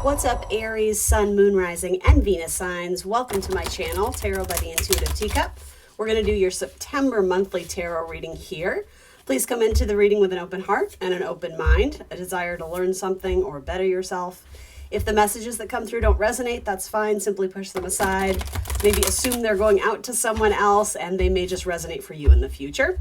What's up, Aries, Sun, Moon, Rising, and Venus signs? Welcome to my channel, Tarot by the Intuitive Teacup. We're going to do your September monthly tarot reading here. Please come into the reading with an open heart and an open mind, a desire to learn something or better yourself. If the messages that come through don't resonate, that's fine. Simply push them aside. Maybe assume they're going out to someone else and they may just resonate for you in the future.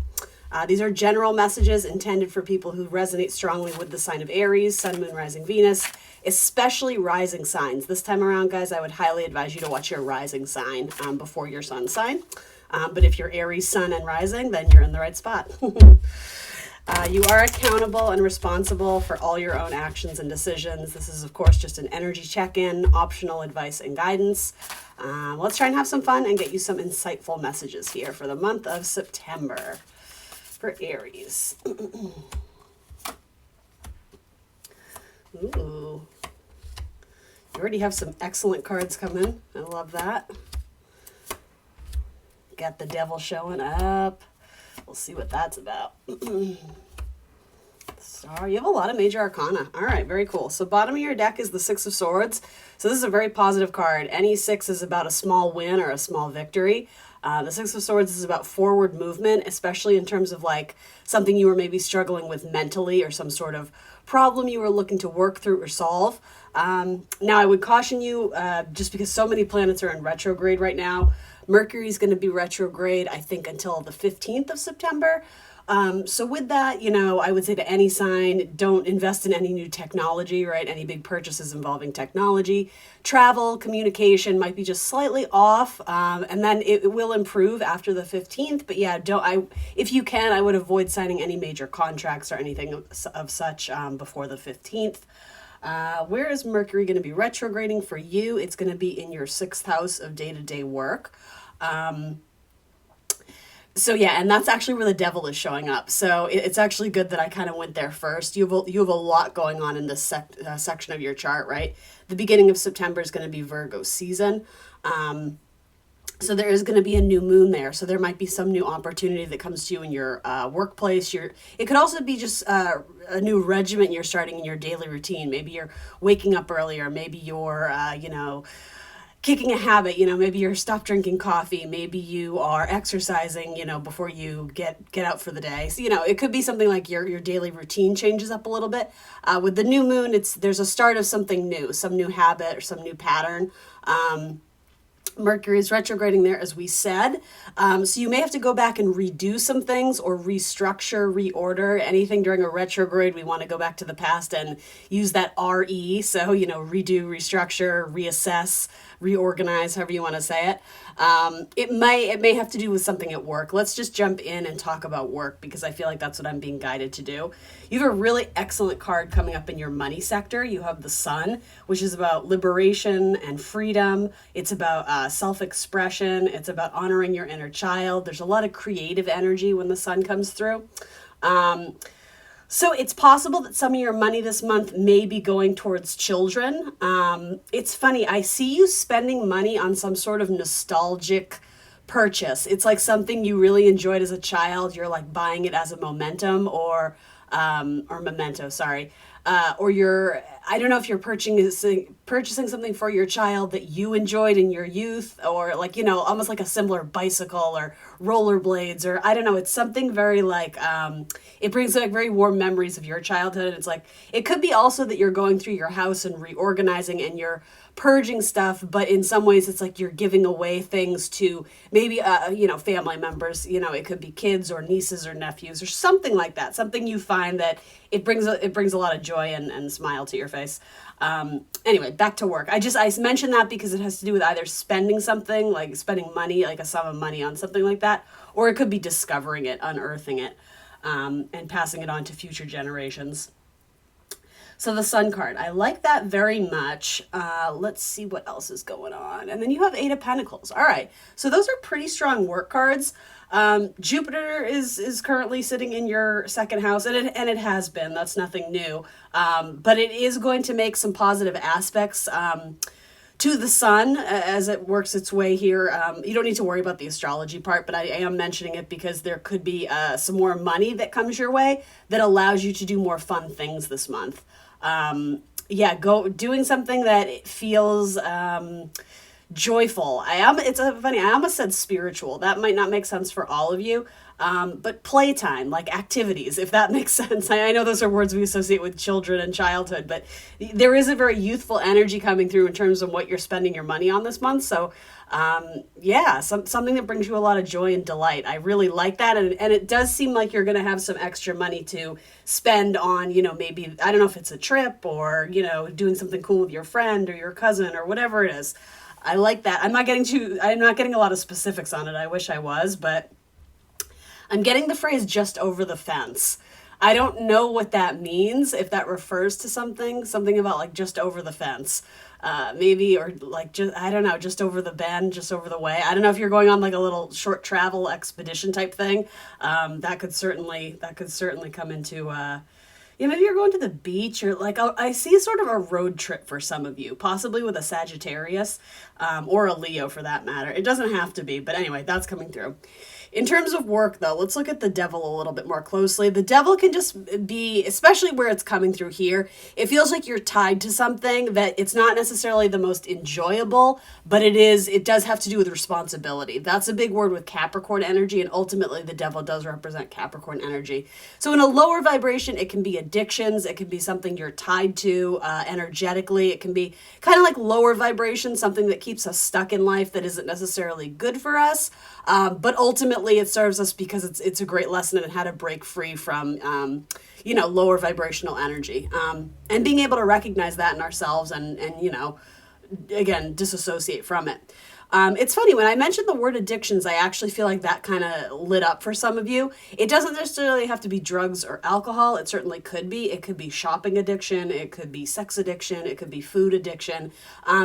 These are general messages intended for people who resonate strongly with the sign of Aries, Sun, Moon, Rising, Venus, especially rising signs. This time around, guys, I would highly advise you to watch your rising sign before your sun sign. But if you're Aries, Sun, and Rising, then you're in the right spot. You are accountable and responsible for all your own actions and decisions. This is, of course, just an energy check-in, optional advice and guidance. Let's try and have some fun and get you some insightful messages here for the month of September for Aries. Ooh. You already have some excellent cards coming. I love that. Got the Devil showing up. We'll see what that's about. Star. You have a lot of major arcana. All right, very cool. So bottom of your deck is the Six of Swords. So this is a very positive card. Any six is about a small win or a small victory. The Six of Swords is about forward movement, especially in terms of like something you were maybe struggling with mentally or some sort of problem you were looking to work through or solve. Now, I would caution you, just because so many planets are in retrograde right now. Mercury is going to be retrograde, I think, until the 15th of September. So with that, you know, I would say to any sign, don't invest in any new technology, right? Any big purchases involving technology. Travel, communication might be just slightly off, and then it will improve after the 15th. But yeah, if you can, I would avoid signing any major contracts or anything of such before the 15th. Where is Mercury going to be retrograding for you? It's going to be in your 6th house of day-to-day work. So yeah, and that's actually where the Devil is showing up. So it's actually good that I kind of went there first. You have a lot going on in this section of your chart, right? The beginning of September is going to be Virgo season. So there is going to be a new moon there. So there might be some new opportunity that comes to you in your workplace. It could also be just a new regimen you're starting in your daily routine. Maybe you're waking up earlier. Maybe you're, kicking a habit. Maybe you're stop drinking coffee. Maybe you are exercising, before you get out for the day. So, it could be something like your daily routine changes up a little bit. With the new moon, there's a start of something new, some new habit or some new pattern. Mercury is retrograding there, as we said. So you may have to go back and redo some things or restructure, reorder. Anything during a retrograde, we want to go back to the past and use that RE. So, redo, restructure, reassess, reorganize, however you want to say it. It may have to do with something at work. Let's just jump in and talk about work because I feel like that's what I'm being guided to do. You have a really excellent card coming up in your money sector. You have the Sun, which is about liberation and freedom. It's about self-expression. It's about honoring your inner child. There's a lot of creative energy when the Sun comes through. So it's possible that some of your money this month may be going towards children. It's funny, I see you spending money on some sort of nostalgic purchase. It's like something you really enjoyed as a child. You're like buying it as a momentum or memento, sorry. Or I don't know if you're purchasing something for your child that you enjoyed in your youth, or almost like a similar bicycle or rollerblades, or I don't know. It's something very it brings like very warm memories of your childhood. It's like, it could be also that you're going through your house and reorganizing and you're purging stuff, but in some ways it's like you're giving away things to maybe, family members, it could be kids or nieces or nephews or something like that. Something you find that it brings a lot of joy and smile to your face. Anyway, back to work. I mentioned that because it has to do with either spending something, like spending money, like a sum of money on something like that, or it could be discovering it, unearthing it, and passing it on to future generations. So the Sun card, I like that very much. Let's see what else is going on. And then you have Eight of Pentacles. All right. So those are pretty strong work cards. Jupiter is currently sitting in your 2nd house, and it has been. That's nothing new. But it is going to make some positive aspects to the Sun as it works its way here. You don't need to worry about the astrology part, but I am mentioning it because there could be some more money that comes your way that allows you to do more fun things this month. yeah, go doing something that feels joyful. It's funny, I almost said spiritual. That might not make sense for all of you. But playtime, like activities, if that makes sense. I know those are words we associate with children and childhood, but there is a very youthful energy coming through in terms of what you're spending your money on this month. So, yeah, something that brings you a lot of joy and delight. I really like that. And it does seem like you're going to have some extra money to spend on, maybe, I don't know if it's a trip or, doing something cool with your friend or your cousin or whatever it is. I like that. I'm not getting a lot of specifics on it. I wish I was, but I'm getting the phrase just over the fence. I don't know what that means, if that refers to something about like just over the fence. Maybe, or like, just, I don't know, just over the bend, just over the way. I don't know if you're going on like a little short travel expedition type thing. That could certainly come into, yeah, maybe you're going to the beach or like I see sort of a road trip for some of you, possibly with a Sagittarius, or a Leo for that matter. It doesn't have to be, but anyway, that's coming through. In terms of work, though, let's look at the devil a little bit more closely. The devil can just be, especially where it's coming through here, it feels like you're tied to something that it's not necessarily the most enjoyable, but it does have to do with responsibility. That's a big word with Capricorn energy, and ultimately the devil does represent Capricorn energy. So in a lower vibration, it can be addictions, it can be something you're tied to energetically, it can be kind of like lower vibration, something that keeps us stuck in life that isn't necessarily good for us. But ultimately, it serves us because it's a great lesson in how to break free from lower vibrational energy, and being able to recognize that in ourselves and again disassociate from it. It's funny, when I mentioned the word addictions, I actually feel like that kind of lit up for some of you. It doesn't necessarily have to be drugs or alcohol. It certainly could be. It could be shopping addiction. It could be sex addiction. It could be food addiction.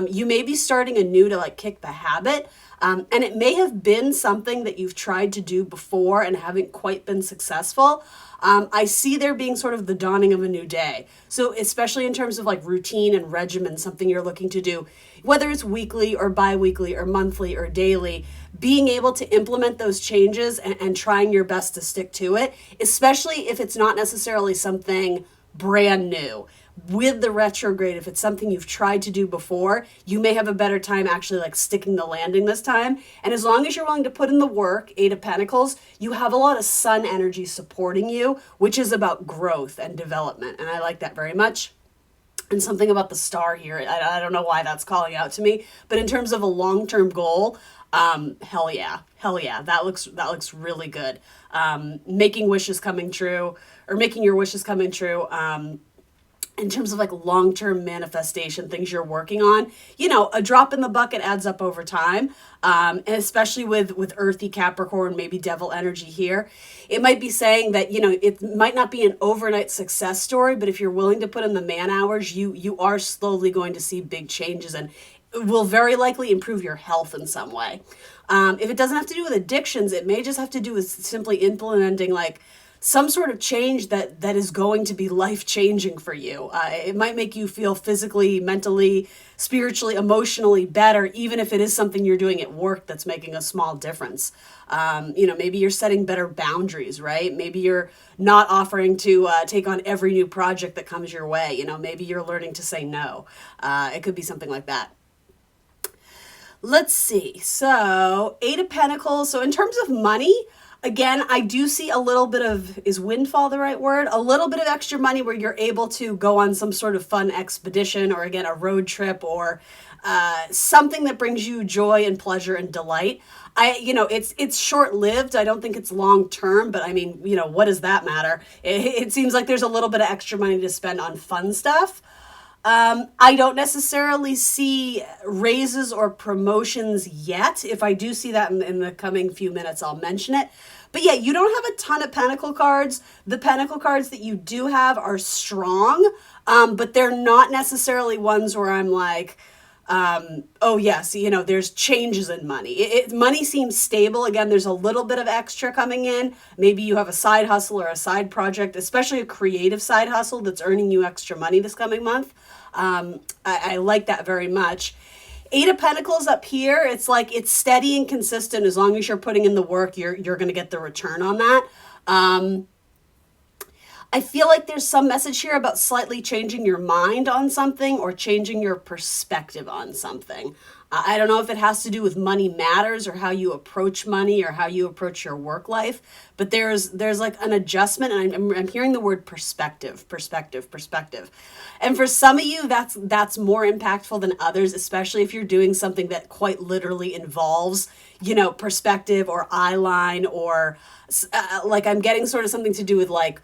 You may be starting anew to like kick the habit. And it may have been something that you've tried to do before and haven't quite been successful. I see there being sort of the dawning of a new day. So especially in terms of like routine and regimen, something you're looking to do, whether it's weekly or bi-weekly or monthly or daily, being able to implement those changes and trying your best to stick to it, especially if it's not necessarily something brand new. With the retrograde, if it's something you've tried to do before, you may have a better time actually like sticking the landing this time. And as long as you're willing to put in the work, Eight of Pentacles, you have a lot of sun energy supporting you, which is about growth and development. And I like that very much. And something about the star here, I don't know why that's calling out to me, but in terms of a long-term goal, hell yeah, that looks really good. Making wishes coming true, or making your wishes coming true. In terms of like long-term manifestation, things you're working on, a drop in the bucket adds up over time. And especially with earthy Capricorn, maybe devil energy here, it might be saying that, it might not be an overnight success story, but if you're willing to put in the man hours, you are slowly going to see big changes, and it will very likely improve your health in some way. If it doesn't have to do with addictions, it may just have to do with simply implementing like some sort of change that is going to be life-changing for you. It might make you feel physically, mentally, spiritually, emotionally better, even if it is something you're doing at work that's making a small difference. Maybe you're setting better boundaries, right? Maybe you're not offering to take on every new project that comes your way. Maybe you're learning to say no. It could be something like that. Let's see. So, Eight of Pentacles. So in terms of money, again, I do see a little bit of, is windfall the right word? A little bit of extra money where you're able to go on some sort of fun expedition, or again, a road trip, or something that brings you joy and pleasure and delight. It's short-lived. I don't think it's long-term, but I mean, what does that matter? It seems like there's a little bit of extra money to spend on fun stuff. I don't necessarily see raises or promotions yet. If I do see that in the coming few minutes, I'll mention it. But yeah, you don't have a ton of pentacle cards. The pentacle cards that you do have are strong, but they're not necessarily ones where I'm like, oh yes, there's changes in money. Money seems stable. Again, there's a little bit of extra coming in. Maybe you have a side hustle or a side project, especially a creative side hustle that's earning you extra money this coming month. I like that very much. Eight of Pentacles up here, it's like it's steady and consistent. As long as you're putting in the work, you're going to get the return on that. I feel like there's some message here about slightly changing your mind on something or changing your perspective on something. I don't know if it has to do with money matters or how you approach money or how you approach your work life, but there's like an adjustment, and I'm hearing the word perspective, perspective, perspective. And for some of you, that's more impactful than others, especially if you're doing something that quite literally involves, perspective or eye line, or like I'm getting sort of something to do with like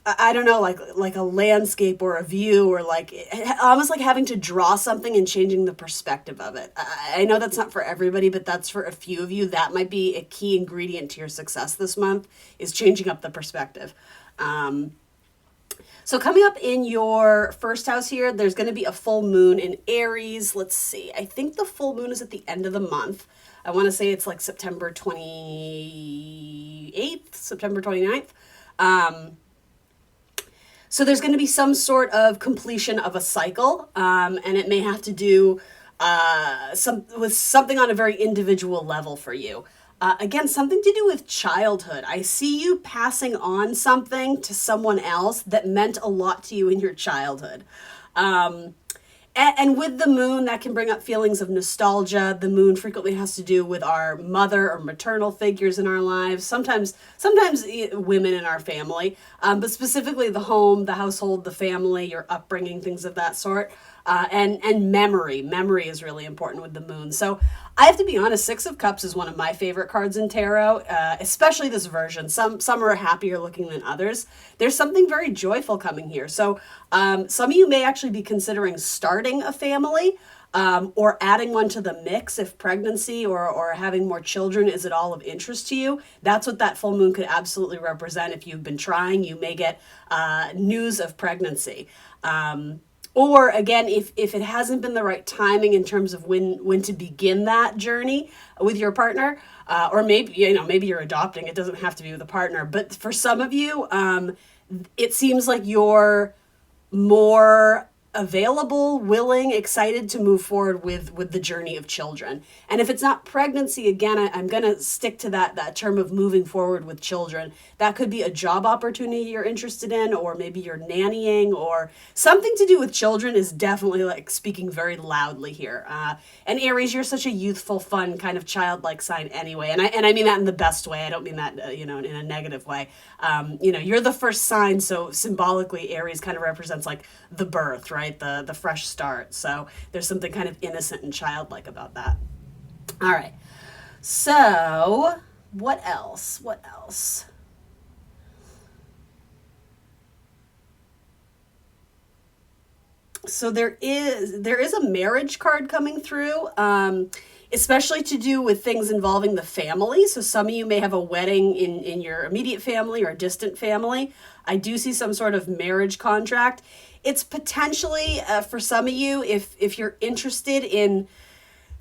I don't know, like a landscape or a view, or like almost like having to draw something and changing the perspective of it. I know that's not for everybody, but that's for a few of you. That might be a key ingredient to your success this month, is changing up the perspective. So coming up in your first house here, there's going to be a full moon in Aries. Let's see. I think the full moon is at the end of the month. I want to say it's like September 28th, September 29th. So there's going to be some sort of completion of a cycle, and it may have to do with something on a very individual level for you. Again, something to do with childhood. I see you passing on something to someone else that meant a lot to you in your childhood. And with the moon, that can bring up feelings of nostalgia. The moon frequently has to do with our mother or maternal figures in our lives. Sometimes women in our family, but specifically the home, the household, the family, your upbringing, things of that sort. And memory. Memory is really important with the moon. So I have to be honest, Six of Cups is one of my favorite cards in tarot, especially this version. Some are happier looking than others. There's something very joyful coming here. So some of you may actually be considering starting a family, or adding one to the mix if pregnancy or having more children is at all of interest to you. That's what that full moon could absolutely represent. If you've been trying, you may get news of pregnancy. Or again, if it hasn't been the right timing in terms of when to begin that journey with your partner, or maybe you're adopting. It doesn't have to be with a partner, but for some of you, it seems like you're more available, willing, excited to move forward with the journey of children. And if it's not pregnancy, again, I'm going to stick to that term of moving forward with children. That could be a job opportunity you're interested in, or maybe you're nannying, or something to do with children is definitely like speaking very loudly here. And Aries, you're such a youthful, fun, kind of childlike sign anyway. And I mean that in the best way. I don't mean that, in a negative way. You're the first sign. So symbolically, Aries kind of represents like the birth, right? The fresh start. So there's something kind of innocent and childlike about that. All right. So what else? So there is a marriage card coming through, especially to do with things involving the family. So some of you may have a wedding in your immediate family or distant family. I do see some sort of marriage contract. It's potentially, for some of you, if you're interested in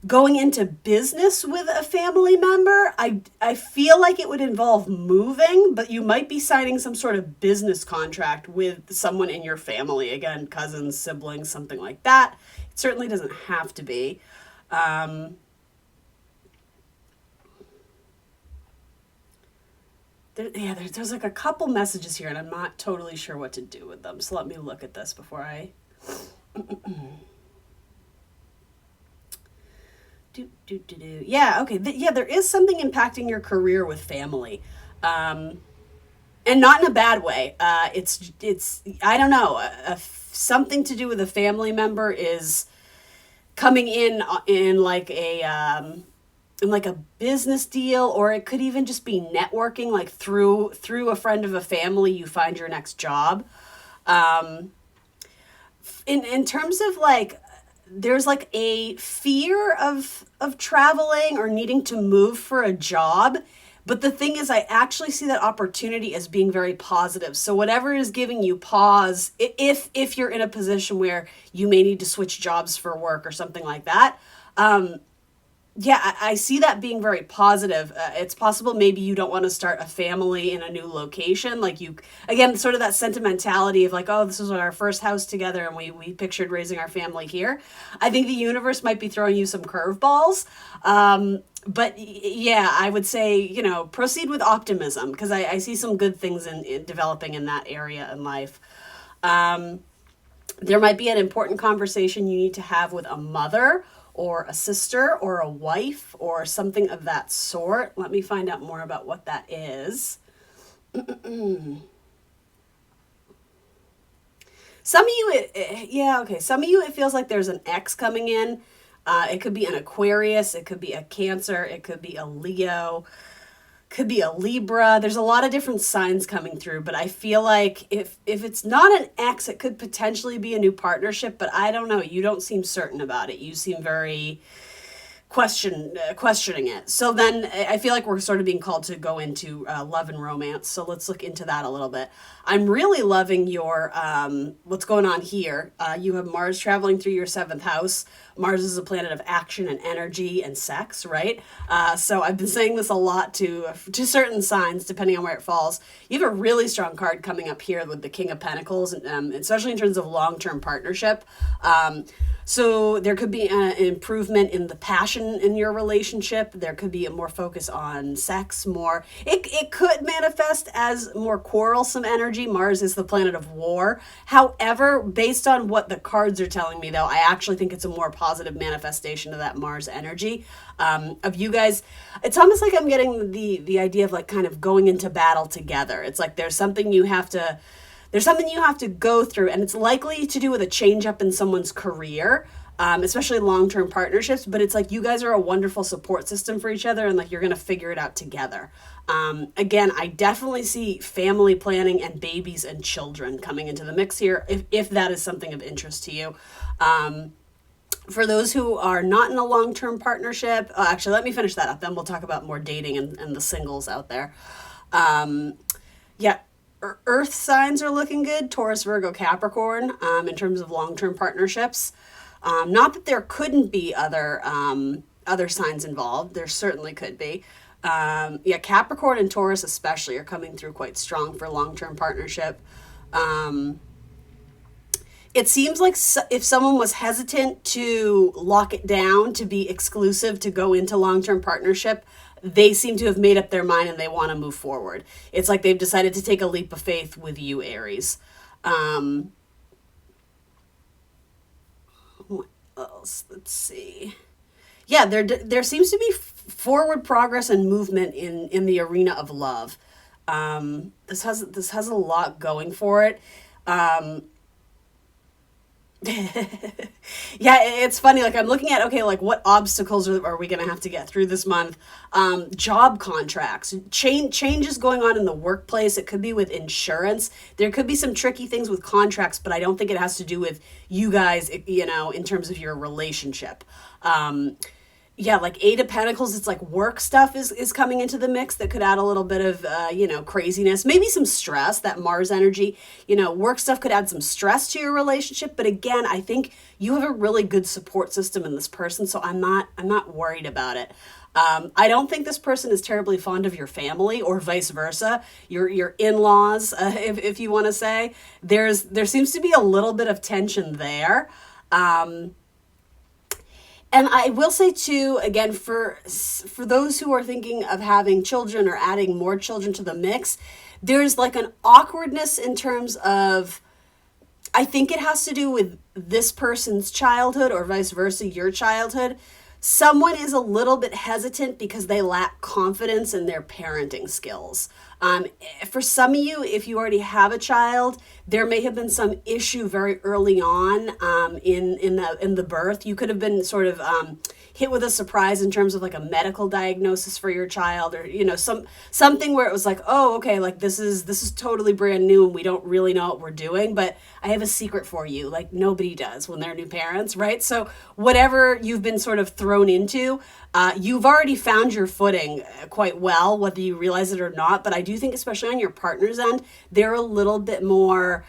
going into business with a family member, I feel like it would involve moving, but you might be signing some sort of business contract with someone in your family. Again, cousins, siblings, something like that. It certainly doesn't have to be. There's like a couple messages here, and I'm not totally sure what to do with them. So let me look at this before I... Yeah, okay. There is something impacting your career with family. And not in a bad way. It's I don't know, something to do with a family member is coming in like a business deal, or it could even just be networking, like through a friend of a family, you find your next job. In terms of like, there's like a fear of traveling or needing to move for a job. But the thing is, I actually see that opportunity as being very positive. So whatever is giving you pause, if you're in a position where you may need to switch jobs for work or something like that, Yeah, I see that being very positive. It's possible maybe you don't want to start a family in a new location. Like you, again, sort of that sentimentality of like, oh, this was our first house together and we pictured raising our family here. I think the universe might be throwing you some curveballs. But yeah, I would say, proceed with optimism because I see some good things in developing in that area in life. There might be an important conversation you need to have with a mother or a sister or a wife or something of that sort. Let me find out more about what that is. Some of you, yeah, okay. Some of you, it feels like there's an X coming in. It could be an Aquarius, it could be a Cancer, it could be a Leo, could be a Libra. There's a lot of different signs coming through, but I feel like if it's not an X, it could potentially be a new partnership, but I don't know. You don't seem certain about it. You seem very questioning it. So then I feel like we're sort of being called to go into love and romance. So let's look into that a little bit. I'm really loving your what's going on here. You have Mars traveling through your seventh house. Mars is a planet of action and energy and sex, right? So I've been saying this a lot to certain signs, depending on where it falls. You have a really strong card coming up here with the King of Pentacles, especially in terms of long-term partnership. So there could be an improvement in the passion in your relationship. There could be a more focus on sex, more. It could manifest as more quarrelsome energy. Mars is the planet of war. However, based on what the cards are telling me, though, I actually think it's a more positive manifestation of that Mars energy. Of you guys, it's almost like I'm getting the idea of like kind of going into battle together. It's like there's something you have to go through, and it's likely to do with a change up in someone's career, especially long-term partnerships, but it's like you guys are a wonderful support system for each other and like you're going to figure it out together. Again, I definitely see family planning and babies and children coming into the mix here if that is something of interest to you. For those who are not in a long-term partnership, actually, let me finish that up, then we'll talk about more dating and the singles out there. Yeah. Earth signs are looking good, Taurus, Virgo, Capricorn, in terms of long-term partnerships. Not that there couldn't be other signs involved. There certainly could be. Yeah, Capricorn and Taurus especially are coming through quite strong for long-term partnership. It seems like if someone was hesitant to lock it down, to be exclusive, to go into long-term partnership, they seem to have made up their mind and they want to move forward. It's like they've decided to take a leap of faith with you, Aries. What else? Let's see. Yeah, there seems to be forward progress and movement in the arena of love. This has a lot going for it. Yeah, it's funny. Like I'm looking at, okay, like what obstacles are we going to have to get through this month? Job contracts, changes going on in the workplace. It could be with insurance. There could be some tricky things with contracts, but I don't think it has to do with you guys, in terms of your relationship. Yeah, like Eight of Pentacles, it's like work stuff is coming into the mix that could add a little bit of, craziness, maybe some stress, that Mars energy, work stuff could add some stress to your relationship. But again, I think you have a really good support system in this person. So I'm not worried about it. I don't think this person is terribly fond of your family or vice versa, your in-laws, if you want to say. There seems to be a little bit of tension there. And I will say too, again, for those who are thinking of having children or adding more children to the mix, there's like an awkwardness in terms of, I think it has to do with this person's childhood or vice versa, your childhood. Someone is a little bit hesitant because they lack confidence in their parenting skills. For some of you, if you already have a child, there may have been some issue very early on in the birth. You could have been sort of hit with a surprise in terms of like a medical diagnosis for your child, or something where it was like, oh, okay, like this is totally brand new and we don't really know what we're doing, but I have a secret for you. Like nobody does when they're new parents, right? So whatever you've been sort of thrown into, you've already found your footing quite well, whether you realize it or not. But I do think, especially on your partner's end, they're a little bit more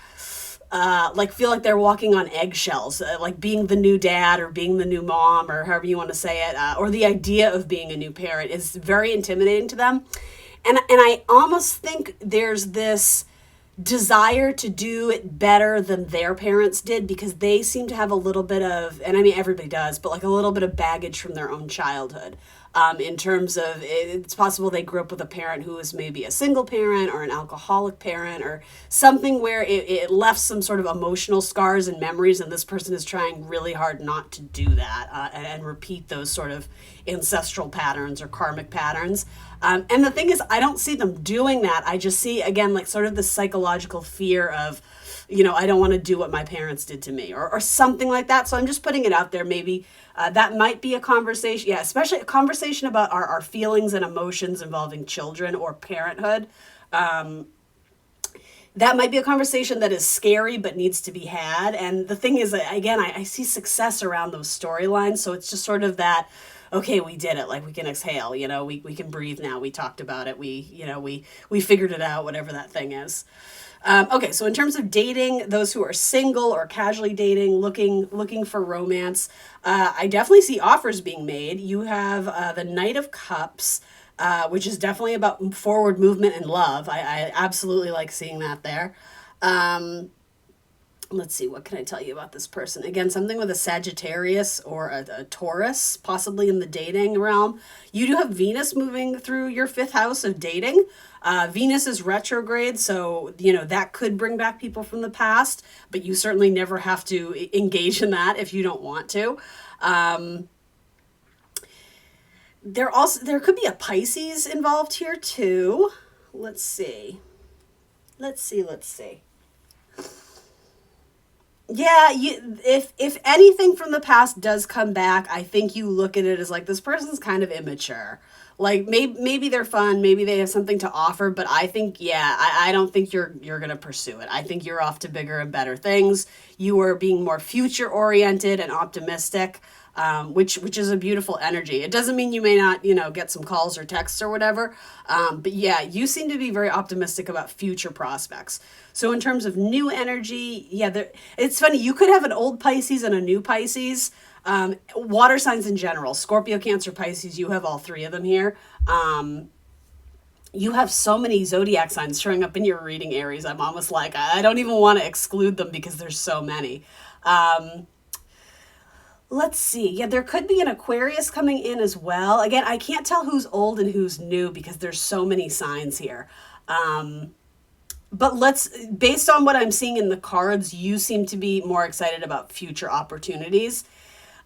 like feel like they're walking on eggshells, like being the new dad or being the new mom or however you want to say it, or the idea of being a new parent is very intimidating to them. And I almost think there's this desire to do it better than their parents did because they seem to have a little bit of, and I mean everybody does, but like a little bit of baggage from their own childhood. In terms of, it's possible they grew up with a parent who was maybe a single parent or an alcoholic parent or something where it left some sort of emotional scars and memories, and this person is trying really hard not to do that, and repeat those sort of ancestral patterns or karmic patterns. And the thing is, I don't see them doing that. I just see, again, like sort of the psychological fear of, I don't want to do what my parents did to me or something like that. So I'm just putting it out there. Maybe that might be a conversation. Yeah, especially a conversation about our feelings and emotions involving children or parenthood. That might be a conversation that is scary but needs to be had. And the thing is, again, I see success around those storylines. So it's just sort of that, okay, we did it. Like we can exhale, we can breathe now. We talked about it. We figured it out, whatever that thing is. Okay, so in terms of dating, those who are single or casually dating, looking for romance, I definitely see offers being made. You have the Knight of Cups, which is definitely about forward movement and love. I absolutely like seeing that there. Let's see, what can I tell you about this person? Again, something with a Sagittarius or a Taurus, possibly in the dating realm. You do have Venus moving through your fifth house of dating. Venus is retrograde, so, that could bring back people from the past, but you certainly never have to engage in that if you don't want to. There could be a Pisces involved here too. Let's see. Yeah, if anything from the past does come back, I think you look at it as like this person's kind of immature. Like maybe they're fun, maybe they have something to offer, but I think I don't think you're gonna pursue it. I think you're off to bigger and better things. You are being more future oriented and optimistic. Which is a beautiful energy. It doesn't mean you may not, get some calls or texts or whatever. But yeah, you seem to be very optimistic about future prospects. So in terms of new energy, it's funny. You could have an old Pisces and a new Pisces. Water signs in general, Scorpio, Cancer, Pisces, you have all three of them here. You have so many zodiac signs showing up in your reading, Aries. I'm almost like, I don't even want to exclude them because there's so many. Let's see. Yeah, there could be an Aquarius coming in as well. Again, I can't tell who's old and who's new because there's so many signs here. But based on what I'm seeing in the cards, you seem to be more excited about future opportunities.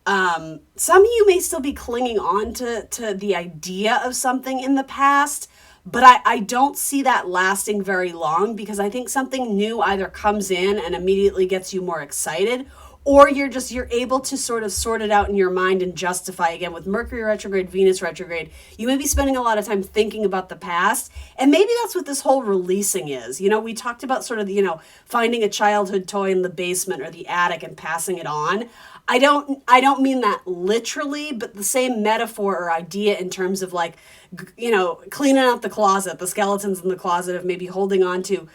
Some of you may still be clinging on to the idea of something in the past, but I don't see that lasting very long because I think something new either comes in and immediately gets you more excited, or you're able to sort of sort it out in your mind and justify. Again, with Mercury retrograde, Venus retrograde, you may be spending a lot of time thinking about the past. And maybe that's what this whole releasing is. We talked about sort of, finding a childhood toy in the basement or the attic and passing it on. I don't mean that literally, but the same metaphor or idea in terms of like, cleaning out the closet, the skeletons in the closet of maybe holding on to.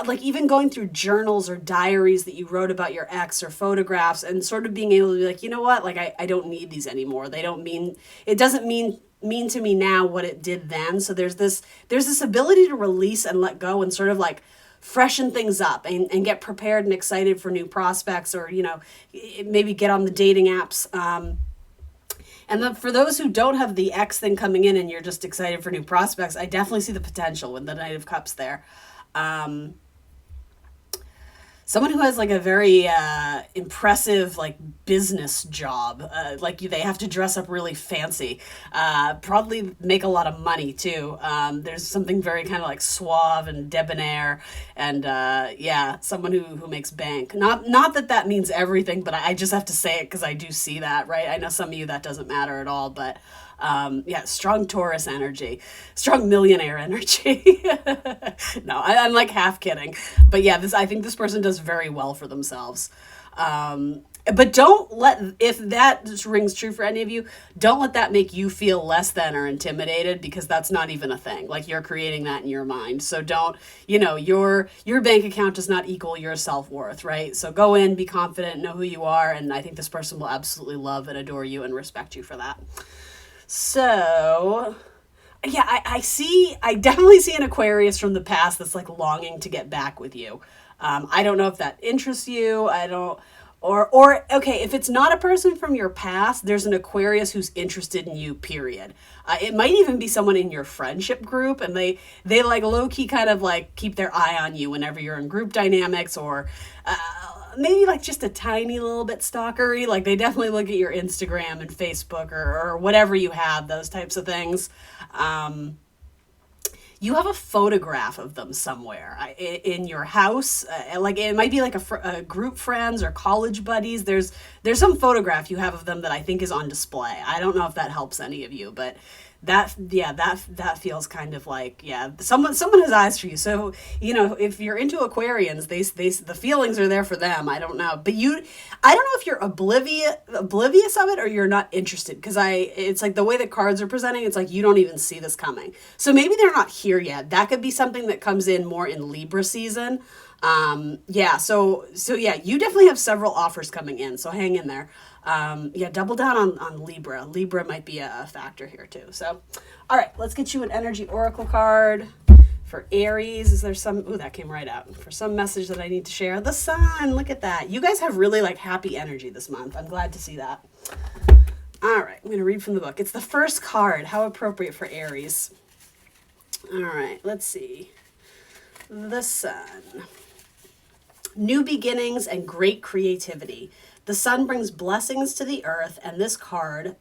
Like even going through journals or diaries that you wrote about your ex or photographs and sort of being able to be like, you know what, like I don't need these anymore. It doesn't mean to me now what it did then. So there's this ability to release and let go and sort of like freshen things up and get prepared and excited for new prospects or, maybe get on the dating apps. And then for those who don't have the X thing coming in and you're just excited for new prospects, I definitely see the potential with the Knight of Cups there. Someone who has like a very impressive like business job, like they have to dress up really fancy, probably make a lot of money too. There's something very kind of like suave and debonair, and someone who makes bank. Not that means everything, but I just have to say it because I do see that, right? I know some of you that doesn't matter at all, but strong Taurus energy, strong millionaire energy. No, I'm like half kidding, but yeah, I think this person does very well for themselves. But don't let, if that just rings true for any of you, don't let that make you feel less than or intimidated, because that's not even a thing. Like, you're creating that in your mind. So don't, your bank account does not equal your self-worth, right? So go in, be confident, know who you are, and I think this person will absolutely love and adore you and respect you for that. So, yeah, I definitely see an Aquarius from the past that's like longing to get back with you. I don't know if that interests you. I don't, or okay, if it's not a person from your past, there's an Aquarius who's interested in you, period. It might even be someone in your friendship group, and they like low key kind of like keep their eye on you whenever you're in group dynamics, or maybe like just a tiny little bit stalkery. Like, they definitely look at your Instagram and Facebook, or whatever you have, those types of things. You have a photograph of them somewhere in your house. Like, it might be like a group friends or college buddies. There's some photograph you have of them that I think is on display. I don't know if that helps any of you, but that feels kind of like, yeah, someone has eyes for you. So, if you're into Aquarians, they the feelings are there for them. I don't know, but I don't know if you're oblivious of it, or you're not interested, because it's like the way the cards are presenting, it's like you don't even see this coming. So maybe they're not here yet. That could be something that comes in more in Libra season. Yeah, so yeah, you definitely have several offers coming in, so hang in there. Yeah, double down on Libra. Libra might be a factor here too. So, all right, let's get you an energy oracle card for Aries. Is there some, ooh, that came right out, for some message that I need to share? The sun, look at that. You guys have really like happy energy this month. I'm glad to see that. All right, I'm going to read from the book. It's the first card. How appropriate for Aries. All right, let's see. The sun. New beginnings and great creativity. The sun brings blessings to the earth, and this card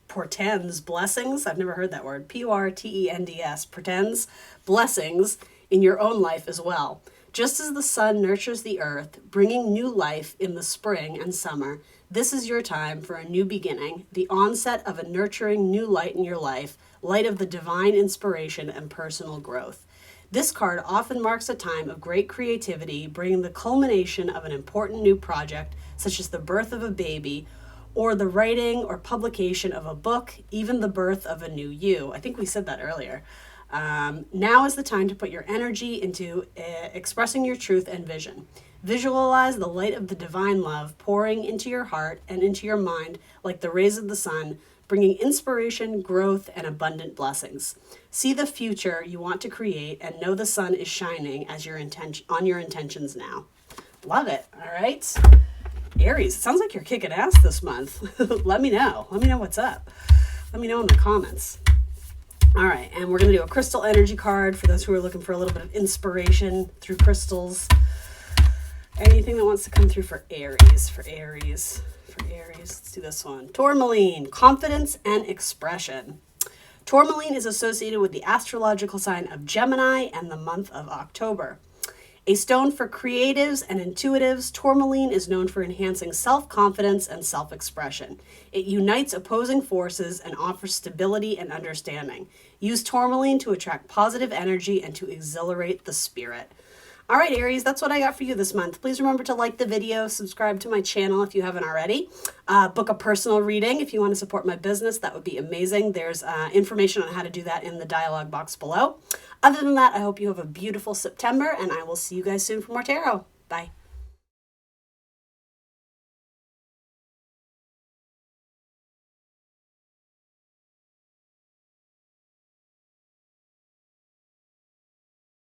portends blessings. I've never heard that word. Portends, portends blessings in your own life as well. Just as the sun nurtures the earth, bringing new life in the spring and summer, this is your time for a new beginning, the onset of a nurturing new light in your life, light of the divine inspiration and personal growth. This card often marks a time of great creativity, bringing the culmination of an important new project, such as the birth of a baby, or the writing or publication of a book, even the birth of a new you. I think we said that earlier. Now is the time to put your energy into expressing your truth and vision. Visualize the light of the divine love pouring into your heart and into your mind like the rays of the sun, bringing inspiration, growth, and abundant blessings. See the future you want to create and know the sun is shining as on your intentions now. Love it. All right. Aries, it sounds like you're kicking ass this month. Let me know. Let me know what's up. Let me know in the comments. All right, and we're going to do a crystal energy card for those who are looking for a little bit of inspiration through crystals. Anything that wants to come through for Aries, let's do this one. Tourmaline, confidence and expression. Tourmaline is associated with the astrological sign of Gemini and the month of October. A stone for creatives and intuitives, tourmaline is known for enhancing self-confidence and self-expression. It unites opposing forces and offers stability and understanding. Use tourmaline to attract positive energy and to exhilarate the spirit. All right, Aries, that's what I got for you this month. Please remember to like the video, subscribe to my channel if you haven't already. Book a personal reading if you want to support my business. That would be amazing. There's information on how to do that in the dialogue box below. Other than that, I hope you have a beautiful September, and I will see you guys soon for more tarot. Bye.